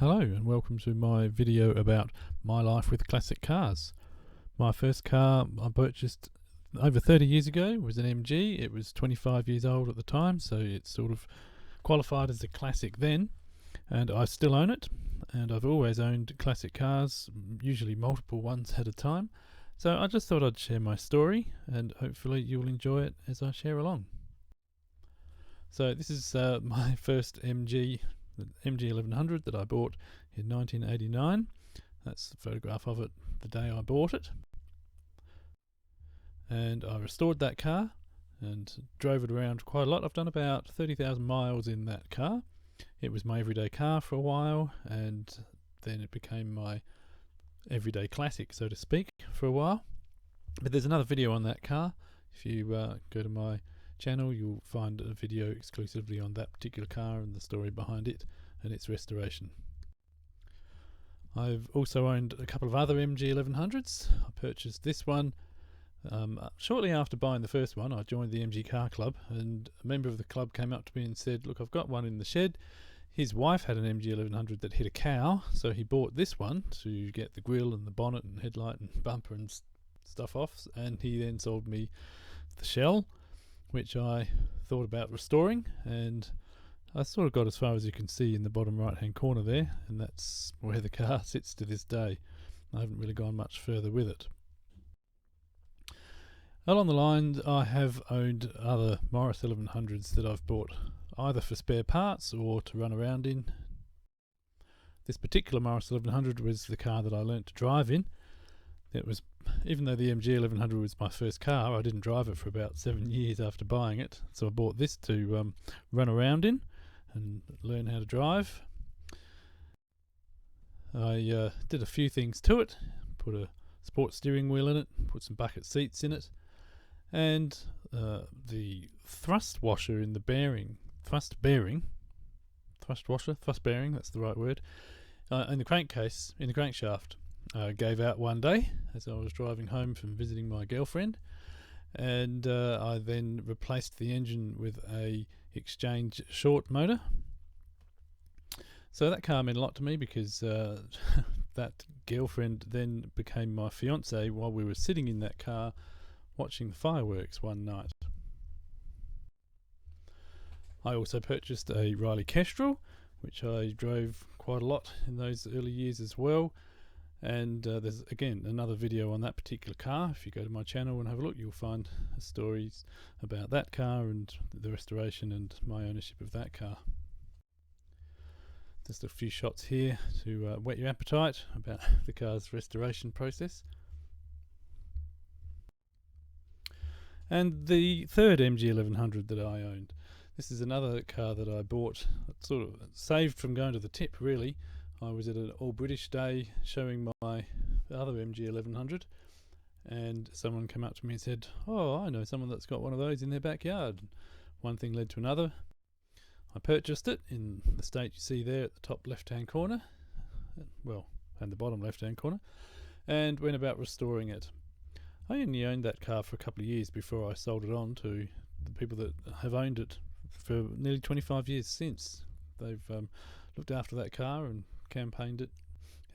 Hello and welcome to my video about my life with classic cars. My first car I purchased over 30 years ago was an MG. It was 25 years old at the time, so it sort of qualified as a classic then, and I still own it, and I've always owned classic cars, usually multiple ones at a time. So I just thought I'd share my story and hopefully you'll enjoy it as I share along. So this is my first MG, the MG 1100 that I bought in 1989. That's the photograph of it the day I bought it. And I restored that car and drove it around quite a lot. I've done about 30,000 miles in that car. It was my everyday car for a while, and then it became my everyday classic, so to speak, for a while. But there's another video on that car. If you go to my channel, you'll find a video exclusively on that particular car and the story behind it and its restoration. I've also owned a couple of other MG 1100s. I purchased this one shortly after buying the first one. I joined the MG car club, and a member of the club came up to me and said, look, I've got one in the shed. His wife had an MG 1100 that hit a cow, so he bought this one to get the grille and the bonnet and headlight and bumper and stuff off, and he then sold me the shell, which I thought about restoring, and I sort of got as far as you can see in the bottom right hand corner there, and that's where the car sits to this day. I haven't really gone much further with it. Along the line, I have owned other Morris 1100s that I've bought either for spare parts or to run around in. This particular Morris 1100 was the car that I learnt to drive in. It was, even though the MG 1100 was my first car, I didn't drive it for about 7 years after buying it. So I bought this to run around in and learn how to drive. I did a few things to it. Put a sport steering wheel in it, put some bucket seats in it, and the thrust washer in the bearing, thrust bearing, that's the right word, in the crankcase, in the crankshaft, gave out one day as I was driving home from visiting my girlfriend, and I then replaced the engine with a exchange short motor. So that car meant a lot to me because that girlfriend then became my fiance while we were sitting in that car watching the fireworks one night. I also purchased a Riley Kestrel, which I drove quite a lot in those early years as well. And there's again another video on that particular car. If you go to my channel and have a look, you'll find stories about that car and the restoration and my ownership of that car. Just a few shots here to whet your appetite about the car's restoration process. And the third MG 1100 that I owned. This is another car that I bought, sort of saved from going to the tip really. I was at an all-British day showing my other MG 1100, and someone came up to me and said, oh, I know someone that's got one of those in their backyard. One thing led to another. I purchased it in the state you see there at the top left-hand corner, well, and the bottom left-hand corner, and went about restoring it. I only owned that car for a couple of years before I sold it on to the people that have owned it for nearly 25 years since. They've looked after that car and campaigned it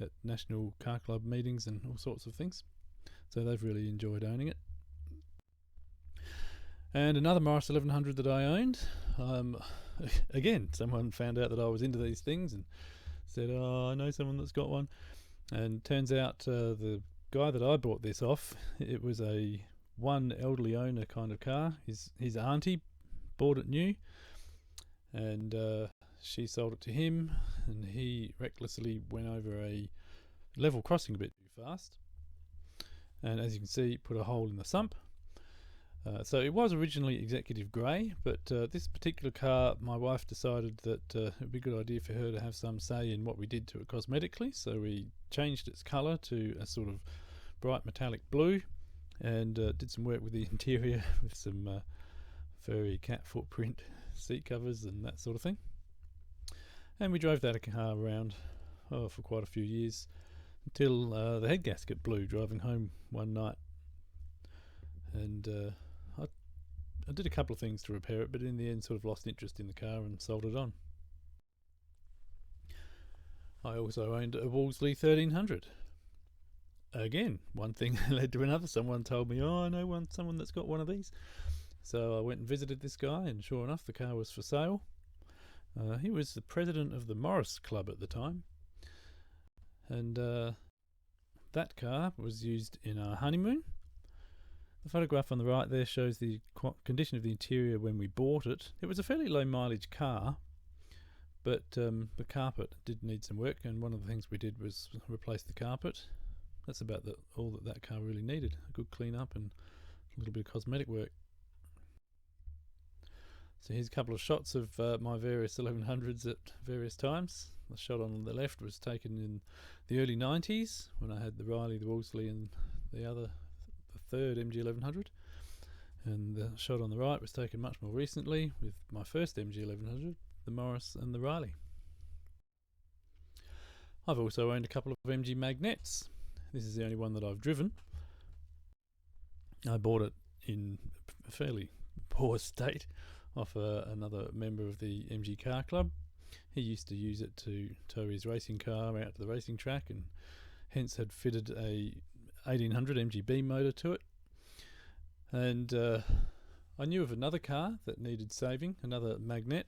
at national car club meetings and all sorts of things, so they've really enjoyed owning it. And another Morris 1100 that I owned, again someone found out that I was into these things and said, oh, I know someone that's got one, and turns out the guy that I bought this off, it was a one elderly owner kind of car. His auntie bought it new, and she sold it to him, and he recklessly went over a level crossing a bit too fast, and as you can see, put a hole in the sump. So it was originally executive grey, but this particular car, my wife decided that it would be a good idea for her to have some say in what we did to it cosmetically, so we changed its colour to a sort of bright metallic blue, and did some work with the interior with some furry cat footprint seat covers and that sort of thing. And we drove that car around for quite a few years until the head gasket blew driving home one night, and I did a couple of things to repair it, but in the end sort of lost interest in the car and sold it on. I also owned a Wolseley 1300. Again, one thing led to another. Someone told me, I know someone that's got one of these. So I went and visited this guy, and sure enough, the car was for sale. He was the president of the Morris Club at the time. And that car was used in our honeymoon. The photograph on the right there shows the condition of the interior when we bought it. It was a fairly low mileage car, but the carpet did need some work, and one of the things we did was replace the carpet. That's about all that car really needed. A good clean up and a little bit of cosmetic work. So here's a couple of shots of my various 1100s at various times. The shot on the left was taken in the early 90s when I had the Riley, the Wolseley, and the third MG 1100. And the shot on the right was taken much more recently with my first MG 1100, the Morris and the Riley. I've also owned a couple of MG Magnets. This is the only one that I've driven. I bought it in a fairly poor state off another member of the MG Car Club. He used to use it to tow his racing car out to the racing track, and hence had fitted a 1800 MGB motor to it. And I knew of another car that needed saving, another Magnet,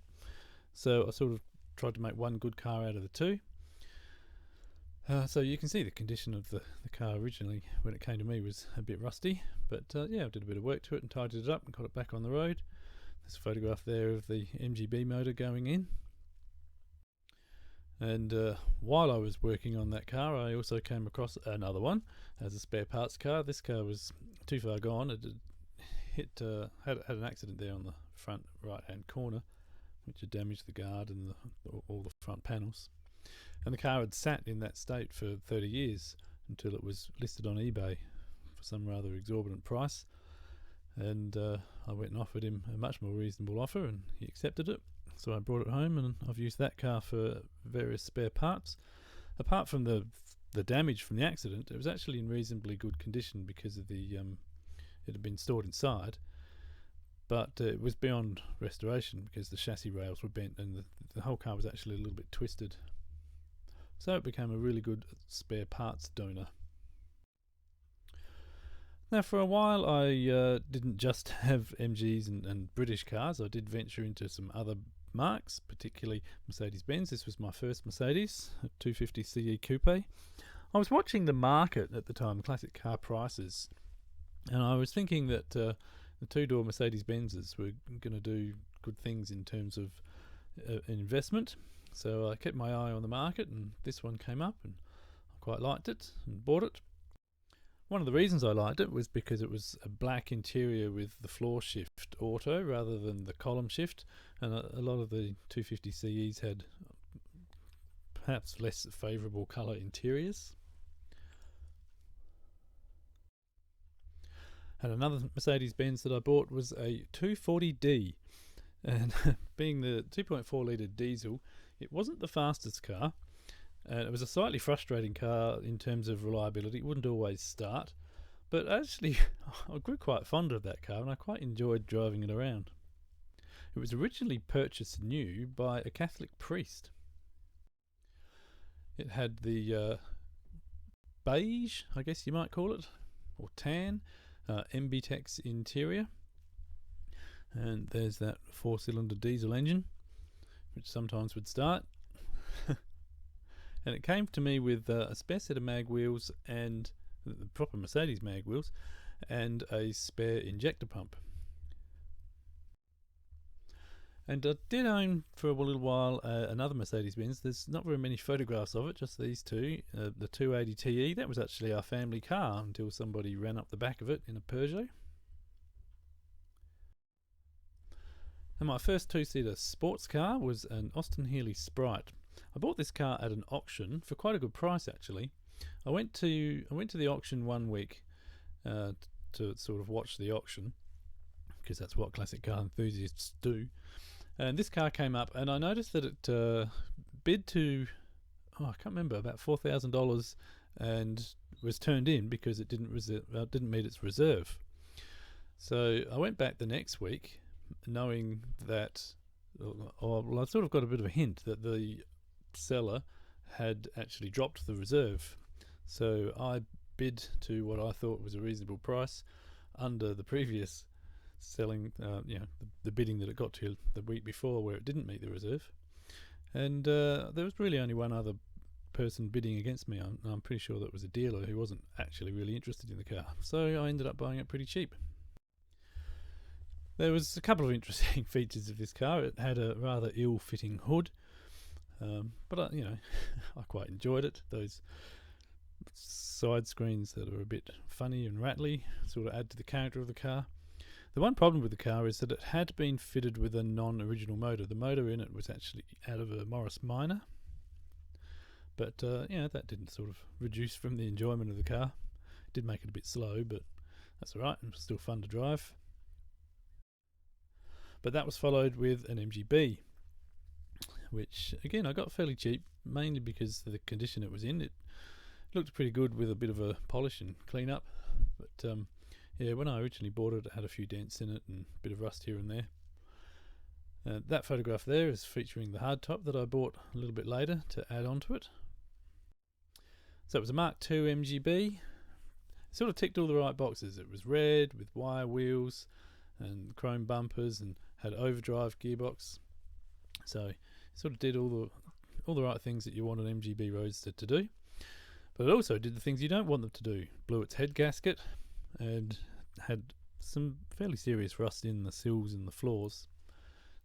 so I sort of tried to make one good car out of the two. So you can see the condition of the car originally when it came to me was a bit rusty, but yeah, I did a bit of work to it and tidied it up and got it back on the road. There's a photograph there of the MGB motor going in. And while I was working on that car, I also came across another one as a spare parts car. This car was too far gone. It had an accident there on the front right hand corner, which had damaged the guard and all the front panels. And the car had sat in that state for 30 years until it was listed on eBay for some rather exorbitant price. And I went and offered him a much more reasonable offer, and he accepted it. So I brought it home, and I've used that car for various spare parts. Apart from the damage from the accident, it was actually in reasonably good condition because of it had been stored inside. But it was beyond restoration because the chassis rails were bent and the whole car was actually a little bit twisted. So it became a really good spare parts donor. Now, for a while I didn't just have MGs and British cars. I did venture into some other marques, particularly Mercedes-Benz. This was my first Mercedes, a 250 CE Coupe. I was watching the market at the time, classic car prices, and I was thinking that the two-door Mercedes-Benzes were going to do good things in terms of investment. So I kept my eye on the market, and this one came up, and I quite liked it and bought it. One of the reasons I liked it was because it was a black interior with the floor shift auto rather than the column shift, and a lot of the 250 CEs had perhaps less favourable colour interiors. And another Mercedes-Benz that I bought was a 240D, and being the 2.4 litre diesel, it wasn't the fastest car, and it was a slightly frustrating car in terms of reliability. It wouldn't always start, but actually I grew quite fond of that car and I quite enjoyed driving it around. It was originally purchased new by a Catholic priest. It had the beige, I guess you might call it, or tan, MBTEX interior, and there's that 4-cylinder diesel engine which sometimes would start. And it came to me with a spare set of mag wheels and the proper Mercedes mag wheels and a spare injector pump. And I did own for a little while another Mercedes-Benz. There's not very many photographs of it, just these two. The 280 TE, that was actually our family car until somebody ran up the back of it in a Peugeot. And my first two-seater sports car was an Austin-Healey Sprite. I bought this car at an auction for quite a good price actually. I went to the auction one week to sort of watch the auction, because that's what classic car enthusiasts do. And this car came up, and I noticed that it bid to, I can't remember, about $4,000, and was turned in because it didn't meet its reserve. So I went back the next week, knowing that, well, I sort of got a bit of a hint that the seller had actually dropped the reserve. So I bid to what I thought was a reasonable price under the previous selling, the bidding that it got to the week before, where it didn't meet the reserve. And there was really only one other person bidding against me. I'm pretty sure that was a dealer who wasn't actually really interested in the car. So I ended up buying it pretty cheap. There was a couple of interesting features of this car. It had a rather ill-fitting hood, but I quite enjoyed it. Those side screens that are a bit funny and rattly sort of add to the character of the car. The one problem with the car is that it had been fitted with a non-original motor. The motor in it was actually out of a Morris Minor, but that didn't sort of reduce from the enjoyment of the car. It did make it a bit slow, but that's alright, it was still fun to drive. But that was followed with an MGB, which again I got fairly cheap, mainly because of the condition it was in. It looked pretty good with a bit of a polish and clean up, but when I originally bought it, it had a few dents in it and a bit of rust here and there. That photograph there is featuring the hardtop that I bought a little bit later to add on to it. So it was a Mark II MGB. It sort of ticked all the right boxes. It was red with wire wheels and chrome bumpers and had overdrive gearbox. So it sort of did all the right things that you want an MGB Roadster to do. But it also did the things you don't want them to do. Blew its head gasket and had some fairly serious rust in the sills and the floors.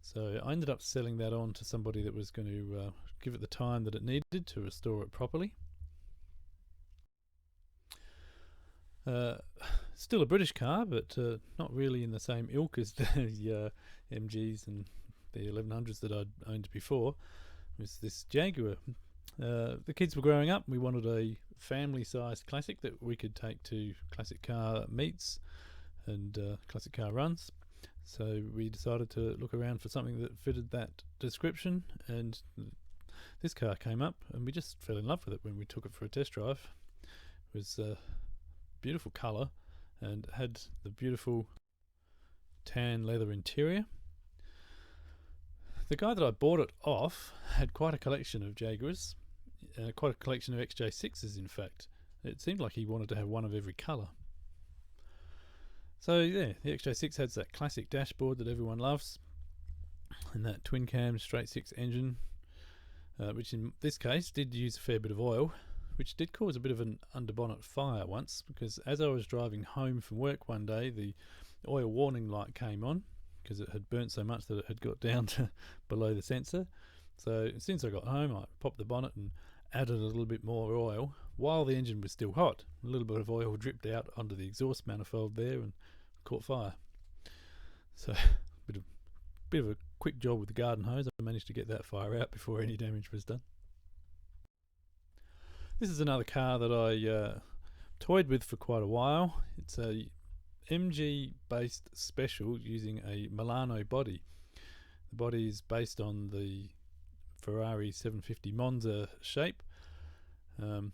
So I ended up selling that on to somebody that was going to give it the time that it needed to restore it properly. Still a British car, but not really in the same ilk as the MGs and the 1100s that I'd owned before. It was this Jaguar. The kids were growing up. We wanted a family-sized classic that we could take to classic car meets and classic car runs. So we decided to look around for something that fitted that description, and this car came up, and we just fell in love with it when we took it for a test drive. It was beautiful colour and had the beautiful tan leather interior. The guy that I bought it off had quite a collection of Jaguars, quite a collection of XJ6s in fact. It seemed like he wanted to have one of every colour. So yeah, the XJ6 has that classic dashboard that everyone loves, and that twin cam straight six engine, which in this case did use a fair bit of oil, which did cause a bit of an underbonnet fire once, because as I was driving home from work one day, the oil warning light came on because it had burnt so much that it had got down to below the sensor. So as soon as I got home, I popped the bonnet and added a little bit more oil while the engine was still hot. A little bit of oil dripped out onto the exhaust manifold there and caught fire. So bit of a quick job with the garden hose. I managed to get that fire out before any damage was done. This is another car that I toyed with for quite a while. It's a MG based special using a Milano body. The body is based on the Ferrari 750 Monza shape. The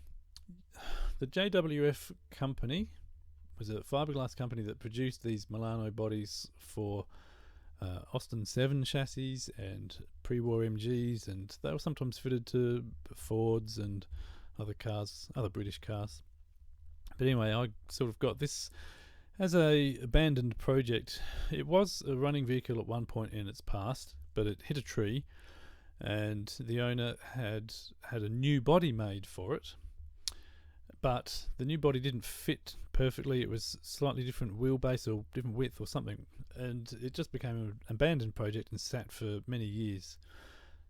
JWF company was a fiberglass company that produced these Milano bodies for Austin 7 chassis and pre-war MGs, and they were sometimes fitted to Fords and other cars, other British cars. But anyway, I sort of got this as a abandoned project. It was a running vehicle at one point in its past, but it hit a tree, and the owner had a new body made for it, but the new body didn't fit perfectly. It was slightly different wheelbase or different width or something, and it just became an abandoned project and sat for many years.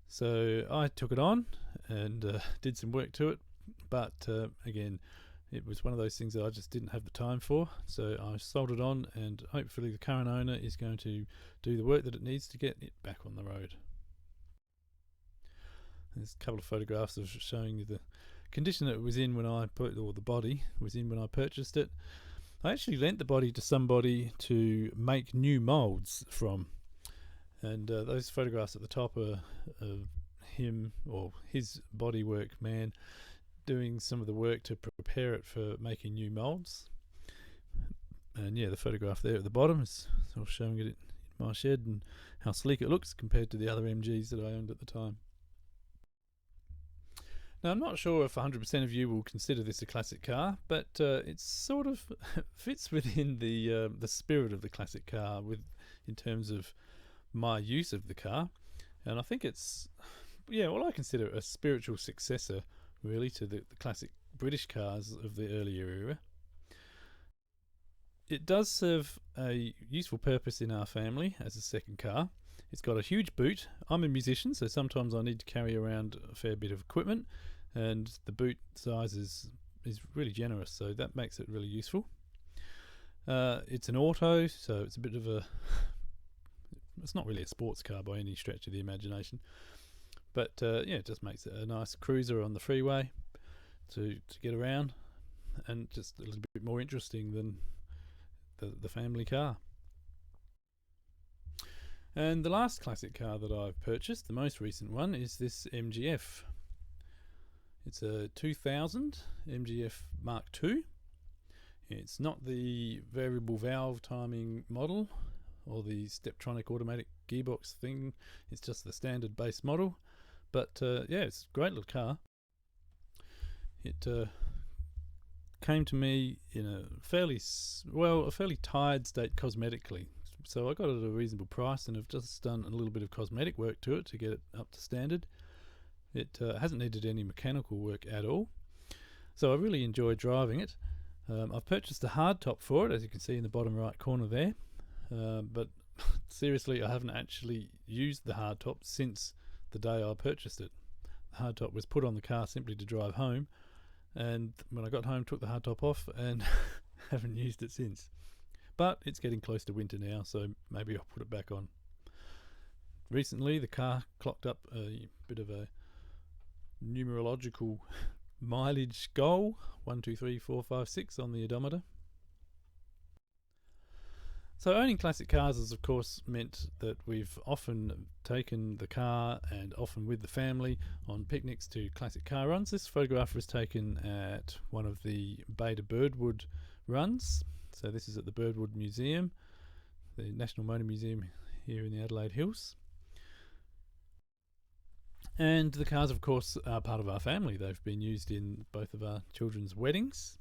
So I took it on and did some work to it, but again, it was one of those things that I just didn't have the time for, so I sold it on, and hopefully the current owner is going to do the work that it needs to get it back on the road. There's a couple of photographs of showing you the condition that it was in when I the body was in when I purchased it. I actually lent the body to somebody to make new molds from, and those photographs at the top are him, or his bodywork man, doing some of the work to prepare it for making new molds. And yeah, the photograph there at the bottom is sort of showing it in my shed and how sleek it looks compared to the other MGs that I owned at the time. Now, I'm not sure if 100% of you will consider this a classic car, but it sort of fits within the spirit of the classic car in terms of my use of the car. And I think it's, I consider it a spiritual successor, really, to the classic British cars of the earlier era. It does serve a useful purpose in our family as a second car. It's got a huge boot. I'm a musician, so sometimes I need to carry around a fair bit of equipment, and the boot size is really generous, so that makes it really useful. It's an auto, so it's a bit of a... It's not really a sports car by any stretch of the imagination, but it just makes it a nice cruiser on the freeway to get around, and just a little bit more interesting than the family car. And the last classic car that I've purchased, the most recent one, is this MGF. It's a 2000 MGF Mark II. It's not the variable valve timing model or the Steptronic automatic gearbox thing. It's just the standard base model. But it's a great little car. It came to me in a fairly tired state cosmetically. So I got it at a reasonable price, and have just done a little bit of cosmetic work to it to get it up to standard. It hasn't needed any mechanical work at all, so I really enjoy driving it. I've purchased a hardtop for it, as you can see in the bottom right corner there, but seriously, I haven't actually used the hardtop since the day I purchased it. The hardtop was put on the car simply to drive home, and when I got home, took the hardtop off and haven't used it since. But it's getting close to winter now, so maybe I'll put it back on. Recently, the car clocked up a bit of a numerological mileage goal, 1, 2, 3, 4, 5, 6 on the odometer. So owning classic cars has of course meant that we've often taken the car, and often with the family, on picnics to classic car runs. This photograph was taken at one of the Beta Birdwood runs. So this is at the Birdwood Museum, the National Motor Museum here in the Adelaide Hills. And the cars, of course, are part of our family. They've been used in both of our children's weddings.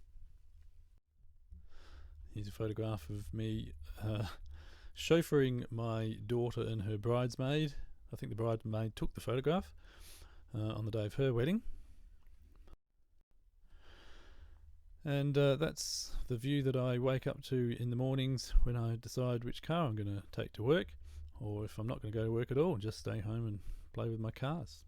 Here's a photograph of me chauffeuring my daughter and her bridesmaid. I think the bridesmaid took the photograph on the day of her wedding. And that's the view that I wake up to in the mornings when I decide which car I'm going to take to work, or if I'm not going to go to work at all, just stay home and play with my cars.